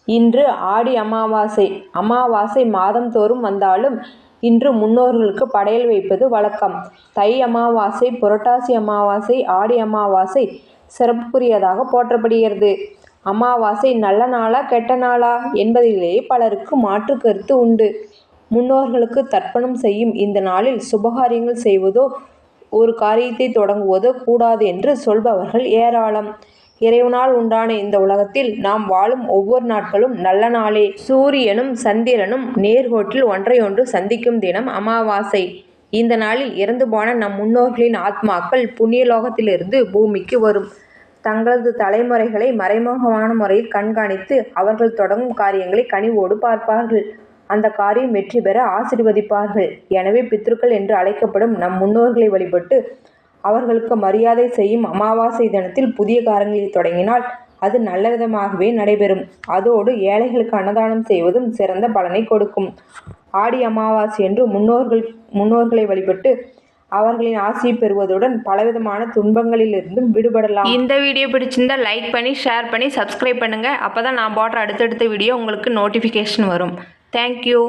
இன்று ஆடி அமாவாசை. அமாவாசை மாதந்தோறும் வந்தாலும் இன்று முன்னோர்களுக்கு படையல் வைப்பது வழக்கம். தை அமாவாசை, புரட்டாசி அமாவாசை, ஆடி அமாவாசை சிறப்புக்குரியதாக போற்றப்படுகிறது. அமாவாசை நல்ல நாளா கெட்ட நாளா என்பதிலேயே பலருக்கு மாற்று கருத்து உண்டு. முன்னோர்களுக்கு தர்ப்பணம் செய்யும் இந்த நாளில் சுபகாரியங்கள் செய்வதோ ஒரு காரியத்தை தொடங்குவதோ கூடாது என்று சொல்பவர்கள் ஏராளம். இறைவனால் உண்டான இந்த உலகத்தில் நாம் வாழும் ஒவ்வொரு நாட்களும் நல்ல நாளே. சூரியனும் சந்திரனும் நேர்கோட்டில் ஒன்றையொன்று சந்திக்கும் தினம் அமாவாசை. இந்த நாளில் இறந்து போன நம் முன்னோர்களின் ஆத்மாக்கள் புண்ணியலோகத்திலிருந்து பூமிக்கு வரும். தங்களது தலைமுறைகளை மறைமுகமான முறையில் கண்காணித்து அவர்கள் தொடங்கும் காரியங்களை கனிவோடு பார்ப்பார்கள். அந்த காரியம் வெற்றி பெற ஆசீர்வதிப்பார்கள். எனவே பித்ருக்கள் என்று அழைக்கப்படும் நம் முன்னோர்களை வழிபட்டு அவர்களுக்கு மரியாதை செய்யும் அமாவாசை தினத்தில் புதிய காரியங்களை தொடங்கினால் அது நல்லவிதமாகவே நடைபெறும். அதோடு ஏழைகளுக்கு அன்னதானம் செய்வதும் சிறந்த பலனை கொடுக்கும். ஆடி அமாவாசையன்று முன்னோர்களை வழிபட்டு அவர்களின் ஆசையை பெறுவதுடன் பலவிதமான துன்பங்களிலிருந்தும் விடுபடலாம். இந்த வீடியோ பிடிச்சிருந்தா லைக் பண்ணி, ஷேர் பண்ணி, சப்ஸ்கிரைப் பண்ணுங்கள். அப்போ தான் நான் போடுற அடுத்தடுத்த வீடியோ உங்களுக்கு நோட்டிஃபிகேஷன் வரும். தேங்க்யூ.